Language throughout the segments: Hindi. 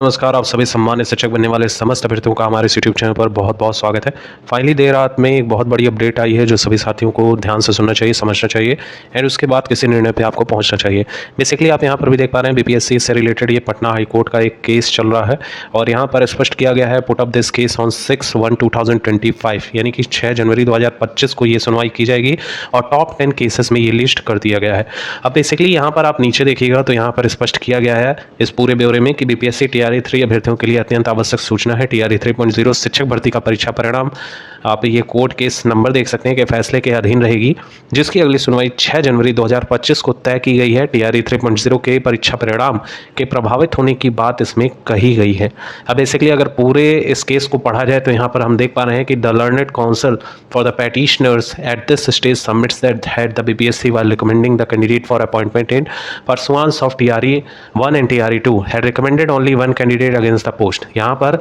नमस्कार, आप सभी सम्मानित शिक्षक बनने वाले समस्त अभ्यर्थियों का हमारे इस यूट्यूब चैनल पर बहुत-बहुत स्वागत है। फाइनली देर रात में एक बहुत बड़ी अपडेट आई है जो सभी साथियों को ध्यान से सुनना चाहिए, समझना चाहिए एंड उसके बाद किसी निर्णय पे आपको पहुंचना चाहिए। बेसिकली आप यहां पर भी देख पा रहे हैं बीपीएससी से रिलेटेड ये पटना हाई कोर्ट का एक केस चल रहा है और यहां पर स्पष्ट किया गया है put up this case on 6/1/2025 यानी कि 6 जनवरी 2025 को ये सुनवाई की जाएगी और टॉप 10 केसेस में ये लिस्ट कर दिया गया है। अब बेसिकली यहाँ पर आप नीचे देखिएगा तो यहाँ पर स्पष्ट किया गया है इस पूरे ब्यौरे में कि बीपीएससी टीआरई 3 अभ्यर्थियों के लिए अत्यंत आवश्यक सूचना है। टीआरई 3.0 शिक्षक भर्ती का परीक्षा परिणाम आप ये कोर्ट केस नंबर देख सकते हैं कि फैसले के अधीन रहेगी, जिसकी अगली सुनवाई 6 जनवरी 2025 को तय की गई है। टीआरई 3.0 के परीक्षा परिणाम के प्रभावित होने की बात इसमें कही गई है। अब बेसिकली अगर पूरे इस केस को पढ़ा जाए तो यहाँ पर हम देख पा रहे हैं कि the learned council for the petitioners at this stage submits that the BPSC while recommending the candidate for appointment in pursuance of TRE 1 and TRE 2 had recommended only one candidate against the post। यहाँ पर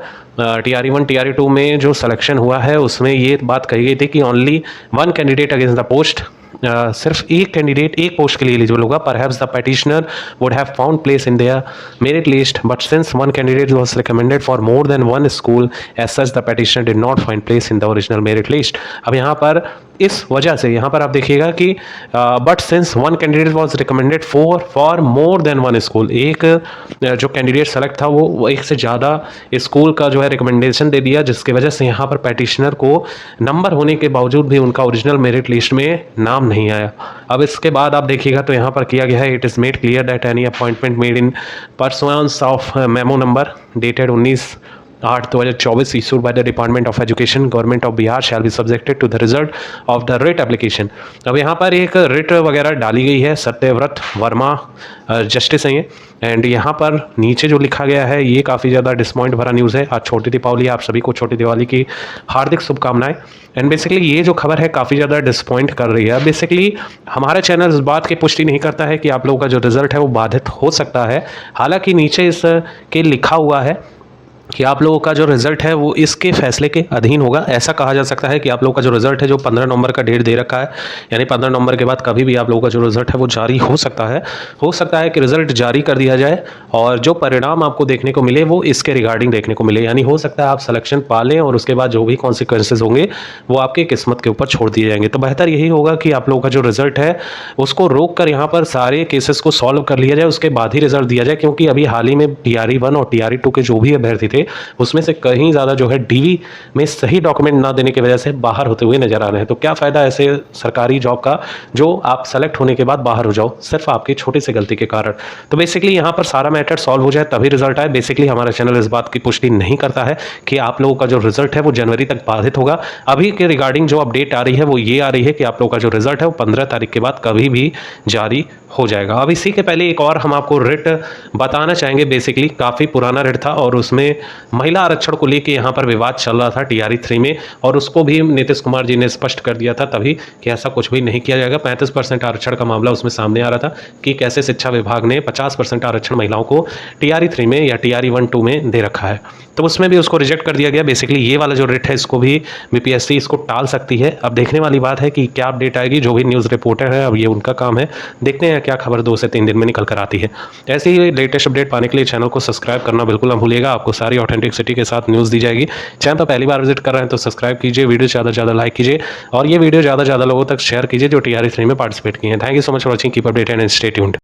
TRE 1 TRE 2 में जो सिलेक्शन हुआ है उसमें ये बात कही गई थी कि only one candidate against the post, सिर्फ एक कैंडिडेट एक पोस्ट के लिए एलिजिबल होगा। Perhaps the petitioner would have found place in their merit list but since one candidate was recommended for more than one school as such the petitioner did not find place in the original merit list. अब यहाँ पर इस वजह से यहाँ पर आप देखिएगा कि but since one candidate was recommended for more than one school, एक जो कैंडिडेट सेलेक्ट था वो एक से ज़्यादा स्कूल का जो है रिकमेंडेशन दे दिया, जिसकी वजह से यहाँ पर पेटिशनर को नंबर होने के बावजूद भी उनका ओरिजिनल मेरिट लिस्ट में नाम नहीं आया। अब इसके बाद आप देखिएगा तो यहाँ पर किया गया है, it is made clear that any appointment made in pursuance of memo number dated 19/8/2024 issued by the Department of Education Government of Bihar shall be subjected to the result of the writ application। अब यहाँ पर एक रिट वगैरह डाली गई है, सत्यव्रत वर्मा जस्टिस हैं ये, एंड यहाँ पर नीचे जो लिखा गया है ये काफ़ी ज़्यादा डिसपॉइंट भरा न्यूज़ है। आज छोटी दीपावली, आप सभी को छोटी दिवाली की हार्दिक शुभकामनाएं। एंड बेसिकली ये जो खबर है काफ़ी ज़्यादा डिसपॉइंट कर रही है। बेसिकली हमारा चैनल इस बात की पुष्टि नहीं करता है कि आप लोगों का जो रिजल्ट है वो बाधित हो सकता है। हालांकि नीचे इस के लिखा हुआ है कि आप लोगों का जो रिजल्ट है वो इसके फैसले के अधीन होगा। ऐसा कहा जा सकता है कि आप लोगों का जो रिजल्ट है, जो 15 नवंबर का डेट दे रखा है, यानी 15 नवंबर के बाद कभी भी आप लोगों का जो रिजल्ट है वो जारी हो सकता है। हो सकता है कि रिजल्ट जारी कर दिया जाए और जो परिणाम आपको देखने को मिले वो इसके रिगार्डिंग देखने को मिले, यानी हो सकता है आप सिलेक्शन पा लें और उसके बाद जो भी कॉन्सिक्वेंसेज होंगे वो आपकी किस्मत के ऊपर छोड़ दिए जाएंगे। तो बेहतर यही होगा कि आप लोगों का जो रिजल्ट है उसको रोक कर यहाँ पर सारे केसेस को सॉल्व कर लिया जाए, उसके बाद ही रिजल्ट दिया जाए, क्योंकि अभी हाल ही में TRE 1 और TRE 2 के जो भी अभ्यर्थी थे उसमें से कहीं ज़्यादा जो है डीवी में सही डॉक्यूमेंट ना देने की वजह से बाहर होते हुए नजर आ रहे हैं। तो क्या फ़ायदा ऐसे सरकारी जॉब का जो आप सेलेक्ट होने के बाद बाहर हो जाओ सिर्फ आपकी छोटी सी गलती के कारण। तो बेसिकली यहाँ पर सारा मैटर सॉल्व हो जाए तभी रिजल्ट आए। बेसिकली हमारा चैनल इस बात की पुष्टि नहीं करता है कि आप लोगों का जो रिजल्ट है वो जनवरी तक बाधित होगा। अभी के रिगार्डिंग जो अपडेट आ रही है वो ये आ रही है कि आप लोगों का जो रिजल्ट है वो 15 तारीख के बाद कभी भी जारी हो जाएगा। अब इसी के पहले एक और हम आपको रिट बताना चाहेंगे। बेसिकली काफ़ी पुराना रिट था और उसमें महिला आरक्षण को लेकर यहाँ पर विवाद चल रहा था TRE 3 में, और उसको भी नीतीश कुमार जी ने स्पष्ट कर दिया था तभी कि ऐसा कुछ भी नहीं किया जाएगा। 35% आरक्षण का मामला उसमें सामने आ रहा था कि कैसे शिक्षा विभाग ने 50% आरक्षण महिलाओं को TRE 3 में या TRE 1-2 में दे रखा है, तो उसमें भी उसको रिजेक्ट कर दिया गया। बेसिकली ये वाला जो रिट है इसको भी बीपीएससी इसको टाल सकती है। अब देखने वाली बात है कि क्या अपडेट आएगी। जो भी न्यूज़ रिपोर्टर है अब ये उनका काम है, देखते हैं क्या खबर 2 से 3 दिन में निकल कर आती है। ऐसे ही लेटेस्ट अपडेट पाने के लिए चैनल को सब्सक्राइब करना बिल्कुल ना भूलिएगा। आपको सारी ऑथेंटिसिटी के साथ न्यूज़ दी जाएगी। चैनल पर पहली बार विजिट कर रहे हैं तो सब्सक्राइब कीजिए, वीडियो ज़्यादा से ज़्यादा लाइक कीजिए और ये वीडियो ज़्यादा से ज़्यादा लोगों तक शेयर कीजिए जो TRE 3 में पार्टिसिपेट किए हैं। Thank you so much for watching, keep updated and stay tuned.